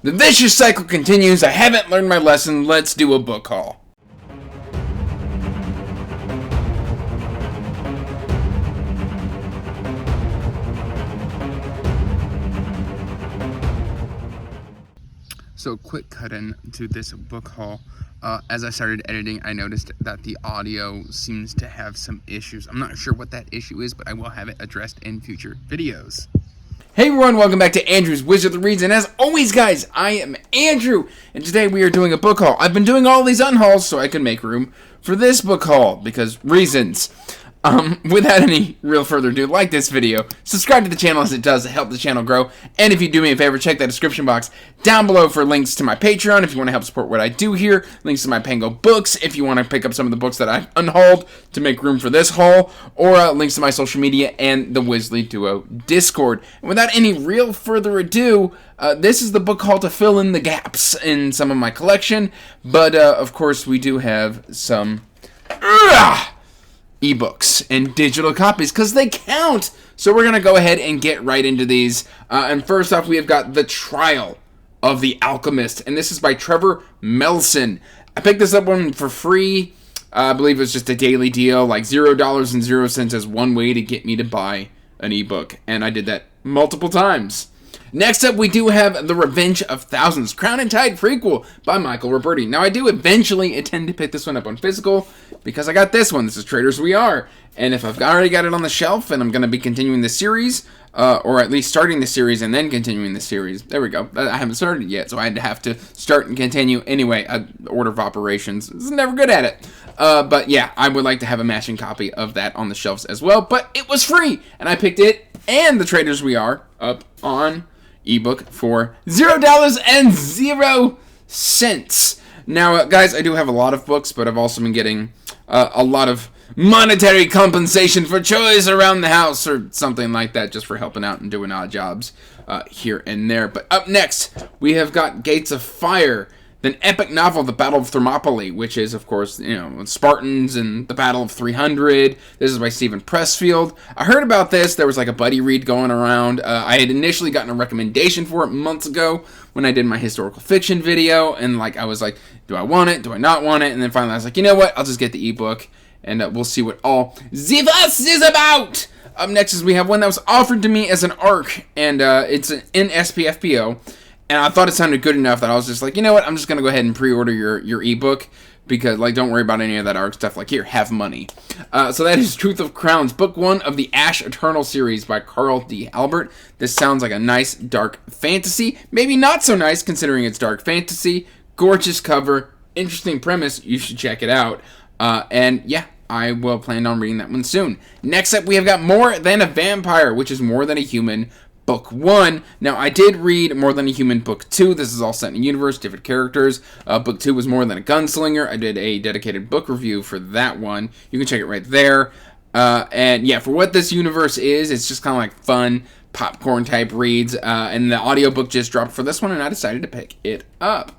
The vicious cycle continues. I haven't learned my lesson. Let's do a book haul. So quick cut in to this book haul. As I started editing, I noticed that the audio seems to have some issues. I'm not sure what that issue is, but I will have it addressed in future videos. Hey everyone, welcome back to Andrew's Wizard of the Reads, and as always guys, I am Andrew, and today we are doing a book haul. I've been doing all these unhauls so I can make room for this book haul, because reasons. Without any real further ado, like this video, subscribe to the channel as it does help the channel grow, and if you do me a favor, check that description box down below for links to my Patreon if you want to help support what I do here, links to my Pango books if you want to pick up some of the books that I've unhauled to make room for this haul, or links to my social media and the Wisley Duo Discord. And without any real further ado, this is the book haul to fill in the gaps in some of my collection, but of course we do have some ebooks and digital copies because they count. So we're gonna go ahead and get right into these. And first off, we have got The Trial of the Alchemist, and this is by Trevor Melson. I picked this up one for free. I believe it was just a daily deal, like $0.00 as one way to get me to buy an ebook, and I did that multiple times. Next up, we do have The Revenge of Thousands, Crown and Tide prequel by Michael Roberti. Now, I do eventually intend to pick this one up on physical because I got this one. This is Traders We Are. And if I've already got it on the shelf and I'm going to be continuing the series, or at least starting the series and then continuing the series. There we go. I haven't started yet, so I'd have to start and continue. Anyway, order of operations. This is never good at it. But yeah, I would like to have a matching copy of that on the shelves as well. But it was free, and I picked it and The Traders We Are up on ebook for $0.00. Now, guys, I do have a lot of books, but I've also been getting a lot of monetary compensation for chores around the house or something like that, just for helping out and doing odd jobs here and there. But up next, we have got Gates of Fire, the epic novel, The Battle of Thermopylae, which is, of course, Spartans and the Battle of 300. This is by Stephen Pressfield. I heard about this. There was like a buddy read going around. I had initially gotten a recommendation for it months ago when I did my historical fiction video, and I was like, do I want it? Do I not want it? And then finally I was like, you know what? I'll just get the ebook, and we'll see what all Zivas is about. Up next is we have one that was offered to me as an ARC, and it's in SPFPO. And I thought it sounded good enough that I was just like, you know what, I'm just going to go ahead and pre-order your ebook, because, don't worry about any of that ARC stuff. Here, have money. So that is Truth of Crowns, Book 1 of the Ash Eternal series by Carl D. Albert. This sounds like a nice, dark fantasy. Maybe not so nice, considering it's dark fantasy. Gorgeous cover, interesting premise. You should check it out. And, yeah, I will plan on reading that one soon. Next up, we have got More Than a Vampire, which is More Than a Human, Book 1. Now, I did read More Than a Human Book 2. This is all set in a universe, different characters. Book 2 was More Than a Gunslinger. I did a dedicated book review for that one. You can check it right there. And yeah, for what this universe is, it's just kind of like fun, popcorn type reads. And the audiobook just dropped for this one, and I decided to pick it up.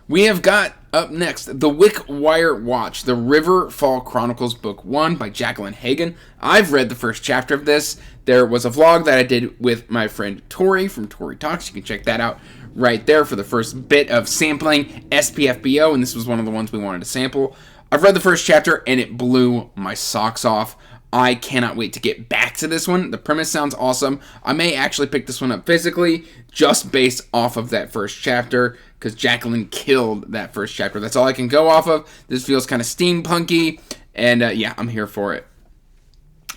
We have got up next The Wickwire Watch, The Riverfall Chronicles Book 1 by Jacqueline Hagan. I've read the first chapter of this. There was a vlog that I did with my friend Tori from Tori Talks. You can check that out right there for the first bit of sampling SPFBO, and this was one of the ones we wanted to sample. I've read the first chapter, and it blew my socks off. I cannot wait to get back to this one. The premise sounds awesome. I may actually pick this one up physically just based off of that first chapter, because Jacqueline killed that first chapter. That's all I can go off of. This feels kind of steampunky, and yeah, I'm here for it.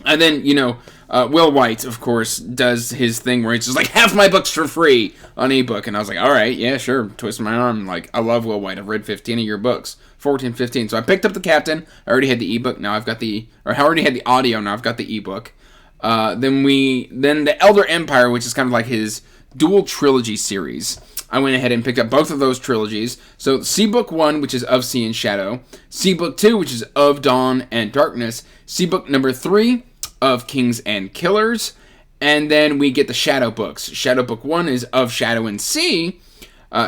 And then, Will White, of course, does his thing where it's just like, half my books for free on ebook. And I was like, all right, yeah, sure. Twist my arm. I love Will White. I've read 15 of your books. 14, 15. So I picked up the Captain. I already had the ebook. Now I've got I already had the audio. Now I've got the ebook. Then the Elder Empire, which is kind of like his dual trilogy series. I went ahead and picked up both of those trilogies. So C Book 1, which is Of Sea and Shadow. C Book 2, which is Of Dawn and Darkness. C Book number 3, Of Kings and Killers. And then we get the Shadow books. Shadow Book 1 is Of Shadow and Sea.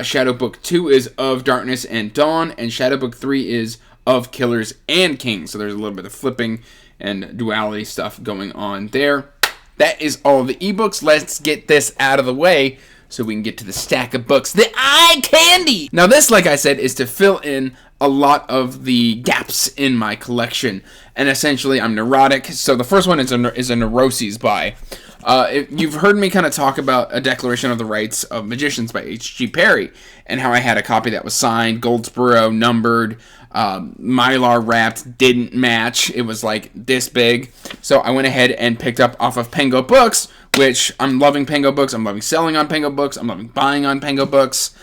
Shadow Book 2 is Of Darkness and Dawn. And Shadow Book 3 is Of Killers and Kings. So there's a little bit of flipping and duality stuff going on there. That is all the ebooks. Let's get this out of the way so we can get to the stack of books, the eye candy. Now this, like I said, is to fill in a lot of the gaps in my collection. And essentially, I'm neurotic. So the first one is a neuroses buy. You've heard me kind of talk about A Declaration of the Rights of Magicians by H.G. Perry, and how I had a copy that was signed, Goldsboro, numbered, Mylar wrapped, didn't match. It was like this big. So I went ahead and picked up off of Pango Books, which I'm loving Pango Books. I'm loving selling on Pango Books. I'm loving buying on Pango Books.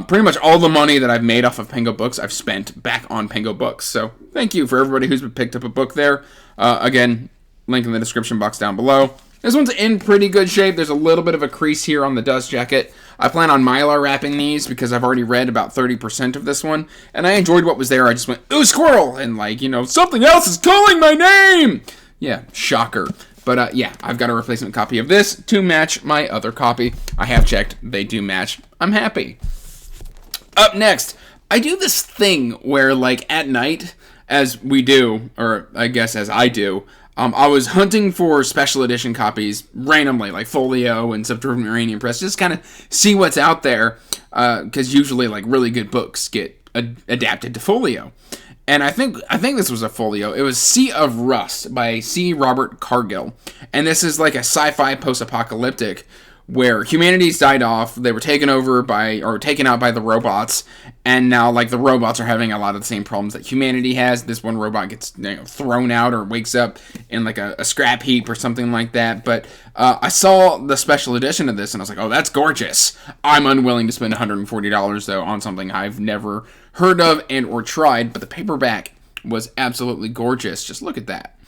Pretty much all the money that I've made off of Pango Books, I've spent back on Pango Books. So thank you for everybody who's picked up a book there. Again, link in the description box down below. This one's in pretty good shape. There's a little bit of a crease here on the dust jacket. I plan on Mylar wrapping these because I've already read about 30% of this one, and I enjoyed what was there. I just went, ooh, squirrel, and like, something else is calling my name. Yeah, shocker. But yeah, I've got a replacement copy of this to match my other copy. I have checked. They do match. I'm happy. Up next, I do this thing where, like, at night, as we do, or I guess as I do, I was hunting for special edition copies randomly, like Folio and Subterranean Uranium Press, just kind of see what's out there, because usually, like, really good books get adapted to Folio. And I think this was a Folio. It was Sea of Rust by C. Robert Cargill. And this is like a sci-fi post-apocalyptic where humanity's died off, they were taken out by the robots, and now, like, the robots are having a lot of the same problems that humanity has. This one robot gets thrown out or wakes up in, like, a scrap heap or something like that. But I saw the special edition of this, and I was like, oh, that's gorgeous. I'm unwilling to spend $140, though, on something I've never heard of and or tried, but the paperback was absolutely gorgeous. Just look at that.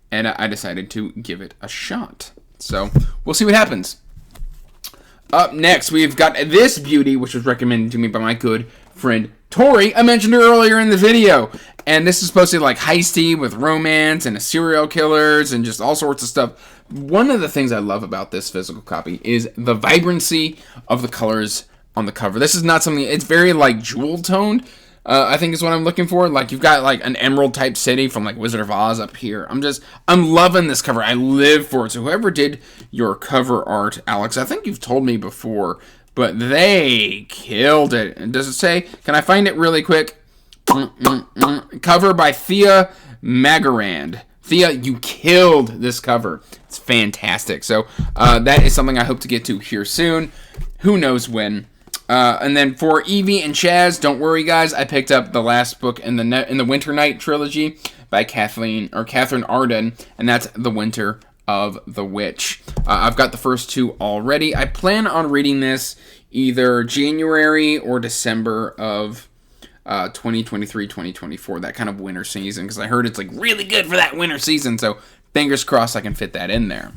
And I decided to give it a shot. So, we'll see what happens. Up next, we've got this beauty, which was recommended to me by my good friend Tori. I mentioned her earlier in the video. And this is supposed to be like heisty with romance and serial killers and just all sorts of stuff. One of the things I love about this physical copy is the vibrancy of the colors on the cover. This is not something, it's very like jewel toned. I think is what I'm looking for. Like, you've got like an emerald type city from like Wizard of Oz up here. I'm loving this cover. I live for it. So whoever did your cover art, Alex, I think you've told me before, but they killed it. And does it say, can I find it really quick? Cover by Thea Magarand. Thea, you killed this cover. It's fantastic. So that is something I hope to get to here soon. Who knows when. And then for Evie and Chaz, don't worry, guys. I picked up the last book in the Winter Night trilogy by Catherine Arden, and that's The Winter of the Witch. I've got the first two already. I plan on reading this either January or December of 2023, 2024, that kind of winter season, because I heard it's like really good for that winter season. So fingers crossed I can fit that in there.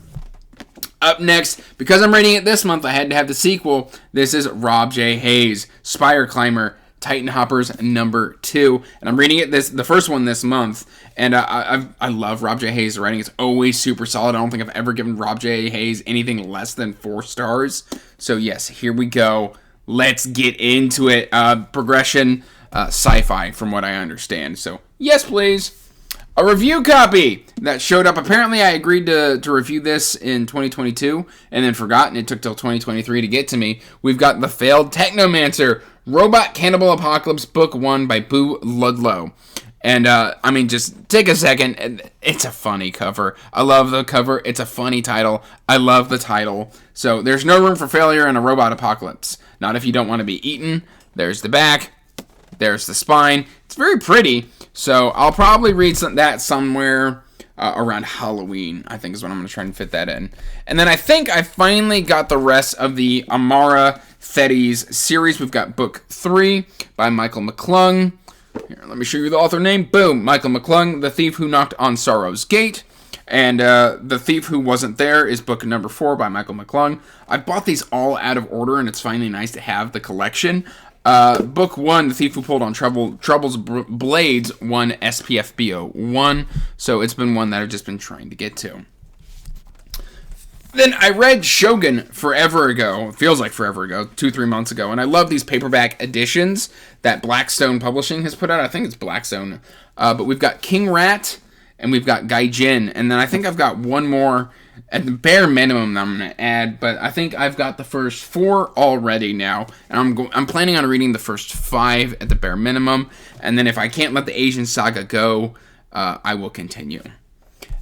Up next, because I'm reading it this month, I had to have the sequel. This is Rob J. Hayes, Spire Climber, Titan Hoppers #2, and I'm reading it the first one this month. And I love Rob J. Hayes' writing. It's always super solid. I don't think I've ever given Rob J. Hayes anything less than 4 stars. So yes, here we go. Let's get into it. Progression, sci-fi, from what I understand. So yes, please. A review copy that showed up. Apparently, I agreed to review this in 2022 and then forgot, and it took till 2023 to get to me. We've got The Failed Technomancer, Robot Cannibal Apocalypse, Book 1 by Boo Ludlow. And, I mean, just take a second. It's a funny cover. I love the cover. It's a funny title. I love the title. So, there's no room for failure in a robot apocalypse. Not if you don't want to be eaten. There's the back. There's the spine. It's very pretty. So I'll probably read that somewhere around Halloween, I think is when I'm going to try and fit that in. And then I think I finally got the rest of the Amara Thetis series. We've got book 3 by Michael McClung. Here, let me show you the author name. Boom, Michael McClung, The Thief Who Knocked on Sorrow's Gate. And The Thief Who Wasn't There is book number 4 by Michael McClung. I bought these all out of order, and it's finally nice to have the collection. Book 1, The Thief Who Pulled on Trouble's Blades, won SPFBO 1, so it's been one that I've just been trying to get to. Then I read Shogun forever ago, it feels like forever ago, 2-3 months ago, and I love these paperback editions that Blackstone Publishing has put out. I think it's Blackstone, but we've got King Rat, and we've got Gaijin, and then I think I've got one more at the bare minimum that I'm going to add, but I think I've got the first 4 already now, and I'm planning on reading the first 5 at the bare minimum, and then if I can't let the Asian Saga go, I will continue.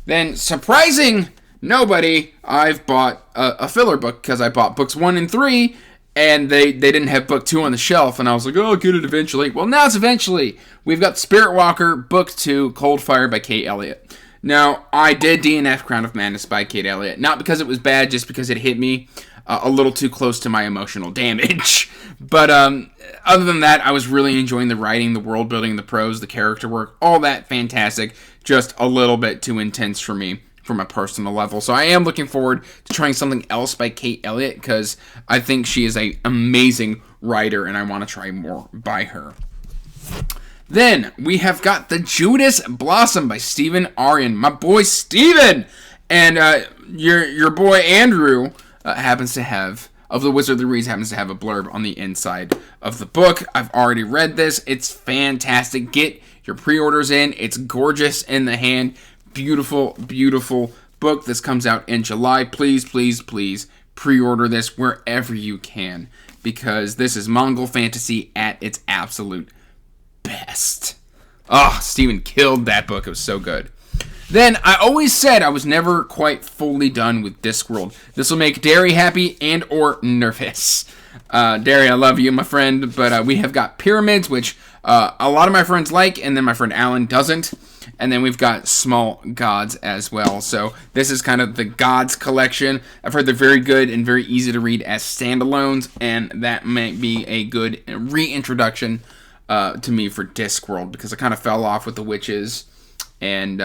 Then, surprising nobody, I've bought a filler book, because I bought books 1 and 3, and they didn't have book 2 on the shelf, and I was like, oh, I'll get it eventually. Well, now it's eventually. We've got Spirit Walker, book 2, Cold Fire by Kate Elliott. Now, I did DNF Crown of Madness by Kate Elliott, not because it was bad, just because it hit me a little too close to my emotional damage. But other than that, I was really enjoying the writing, the world building, the prose, the character work, all that fantastic, just a little bit too intense for me from a personal level. So I am looking forward to trying something else by Kate Elliott, because I think she is an amazing writer, and I want to try more by her. Then, we have got The Judas Blossom by Stephen Aryan. My boy Stephen! And your boy Andrew happens to have, of The Wizard that Reads, happens to have a blurb on the inside of the book. I've already read this. It's fantastic. Get your pre-orders in. It's gorgeous in the hand. Beautiful, beautiful book. This comes out in July. Please, please, please pre-order this wherever you can, because this is Mongol fantasy at its absolute best. Oh, Stephen killed that book. It was so good. Then, I always said I was never quite fully done with Discworld. This will make Derry happy and or nervous. Derry, I love you, my friend, but we have got Pyramids, which a lot of my friends like, and then my friend Alan doesn't. And then we've got Small Gods as well. So this is kind of the Gods collection. I've heard they're very good and very easy to read as standalones, and that might be a good reintroduction to me for Discworld, because I kind of fell off with the Witches and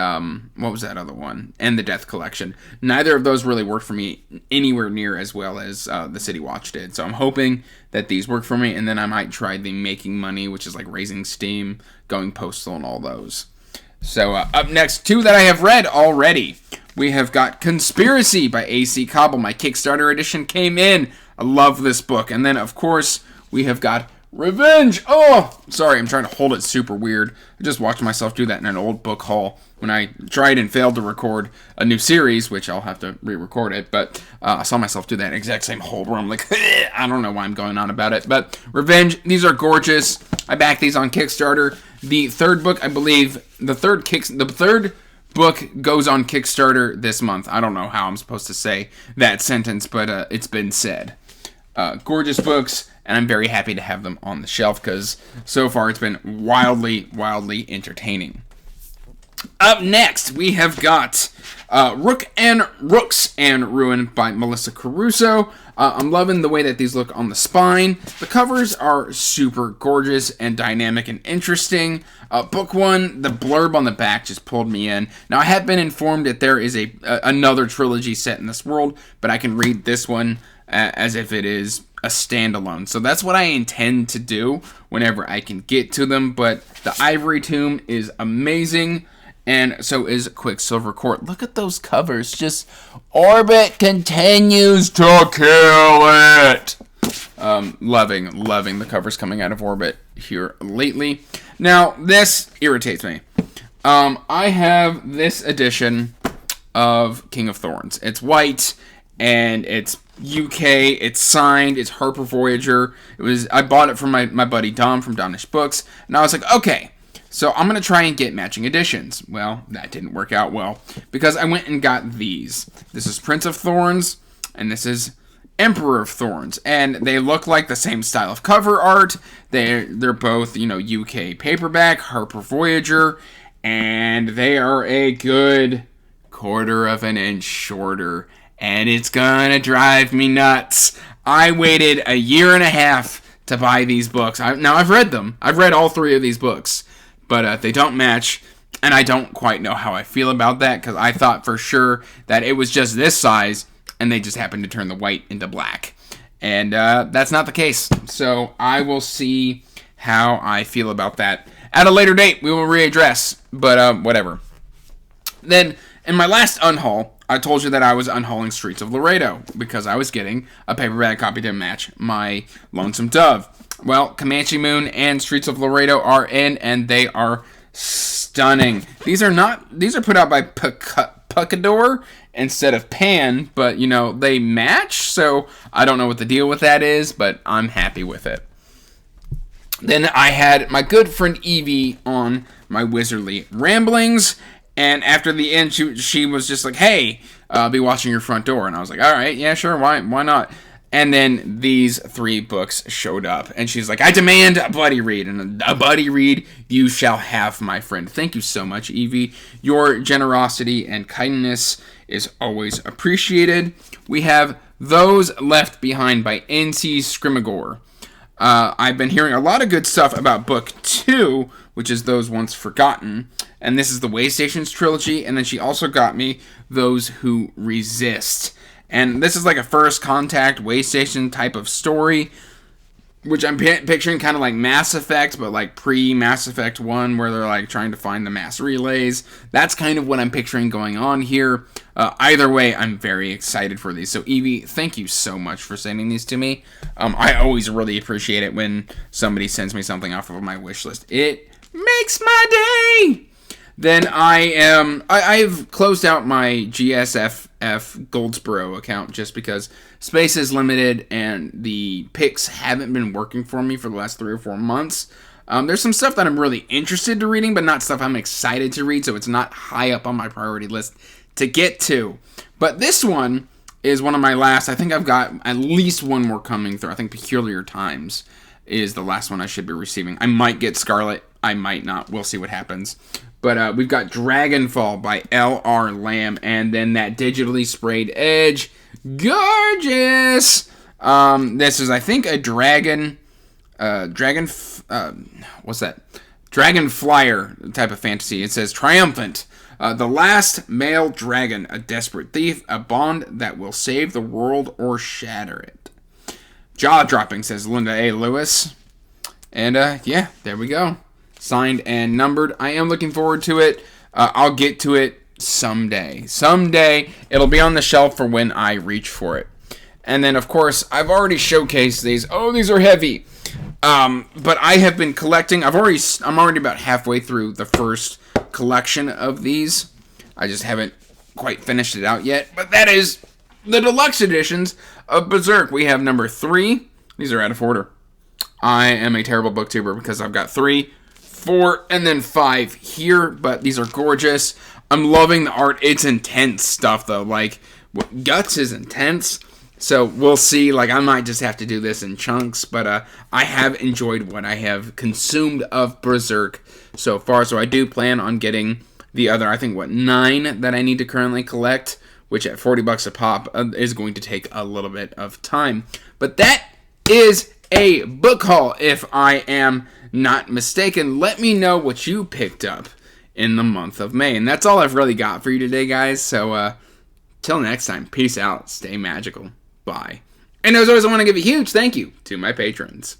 what was that other one? And the Death Collection. Neither of those really worked for me anywhere near as well as the City Watch did. So I'm hoping that these work for me, and then I might try the Making Money, which is like Raising Steam, Going Postal, and all those. So up next, 2 that I have read already. We have got Conspiracy by A.C. Cobble. My Kickstarter edition came in. I love this book. And then, of course, we have got Revenge. Oh, sorry, I'm trying to hold it super weird. I just watched myself do that in an old book haul when I tried and failed to record a new series, which I'll have to re-record it. But I saw myself do that exact same hold where I'm like, I don't know why I'm going on about it. But Revenge, these are gorgeous. I backed these on Kickstarter. The third book, I believe, the third book goes on Kickstarter this month. I don't know how I'm supposed to say that sentence, but it's been said. Gorgeous books, and I'm very happy to have them on the shelf, because so far it's been wildly, wildly entertaining. Up next, we have got Rooks and Ruin by Melissa Caruso. I'm loving the way that these look on the spine. The covers are super gorgeous and dynamic and interesting. Book 1, the blurb on the back just pulled me in. Now, I have been informed that there is another trilogy set in this world, but I can read this one as if it is a standalone. So that's what I intend to do whenever I can get to them. But the Ivory Tomb is amazing, and so is Quicksilver Court. Look at those covers. Just Orbit continues to kill it. Loving the covers coming out of Orbit here lately. Now, this irritates me. I have this edition of King of Thorns. It's white, and it's UK, it's signed, it's Harper Voyager. I bought it from my buddy Dom from Donish Books, and I was like, okay, so I'm going to try and get matching editions. Well, that didn't work out well, because I went and got these. This is Prince of Thorns, and this is Emperor of Thorns, and they look like the same style of cover art. They're both, UK paperback, Harper Voyager, and they are a good 1/4 of an inch shorter, and it's gonna drive me nuts. I waited 1.5 years to buy these books. Now, I've read them. I've read all 3 of these books, but they don't match, and I don't quite know how I feel about that, because I thought for sure that it was just this size, and they just happened to turn the white into black. And that's not the case. So I will see how I feel about that. At a later date, we will readdress, but whatever. Then, in my last unhaul, I told you that I was unhauling Streets of Laredo, because I was getting a paperback copy to match my Lonesome Dove. Well, Comanche Moon and Streets of Laredo are in, and they are stunning. These are put out by Puckador instead of Pan, but, you know, they match, so I don't know what the deal with that is, but I'm happy with it. Then I had my good friend Evie on my Wizardly Ramblings, and after the end, she was just like, hey, I'll be watching your front door, and I was like, all right, yeah, sure, why not? And then these 3 books showed up, and she's like, I demand a buddy read, and a buddy read you shall have, my friend. Thank you so much, Evie. Your generosity and kindness is always appreciated. We have Those Left Behind by N.C. Scrimagore. I've been hearing a lot of good stuff about book 2, which is Those Once Forgotten, and this is the Waystations trilogy, and then she also got me Those Who Resist. And this is like a first contact Waystation type of story, which I'm picturing kind of like Mass Effect, but like pre-Mass Effect 1, where they're like trying to find the mass relays. That's kind of what I'm picturing going on here. Either way, I'm very excited for these. So Evie, thank you so much for sending these to me. I always really appreciate it when somebody sends me something off of my wish list. It makes my day! Then I've closed out my GSFF Goldsboro account just because space is limited and the picks haven't been working for me for the last 3 or 4 months. There's some stuff that I'm really interested in reading, but not stuff I'm excited to read, so it's not high up on my priority list to get to. But this one is one of my last. I think I've got at least one more coming through. I think Peculiar Times is the last one I should be receiving. I might get Scarlet. I might not. We'll see what happens. But we've got Dragonfall by L.R. Lamb, and then that digitally sprayed edge. Gorgeous! This is, I think, a what's that? Dragon Flyer type of fantasy. It says, Triumphant. The last male dragon, a desperate thief, a bond that will save the world or shatter it. Jaw-dropping, says Linda A. Lewis. And, yeah, there we go. Signed and numbered. I am looking forward to it. I'll get to it someday. Someday, it'll be on the shelf for when I reach for it. And then, of course, I've already showcased these. Oh, these are heavy. But I have been collecting. I'm already about halfway through the first collection of these. I just haven't quite finished it out yet. But that is the deluxe editions of Berserk. We have number 3. These are out of order. I am a terrible booktuber because I've got 3, 4, and then 5 here, but these are gorgeous. I'm loving the art. It's intense stuff, though. Like, Guts is intense, so we'll see. Like, I might just have to do this in chunks, but I have enjoyed what I have consumed of Berserk so far, so I do plan on getting the other, I think, 9 that I need to currently collect, which at $40 a pop is going to take a little bit of time. But that is a book haul, if I am not mistaken. Let me know what you picked up in the month of May. And that's all I've really got for you today, guys. So, till next time, peace out, stay magical, bye. And as always, I want to give a huge thank you to my patrons.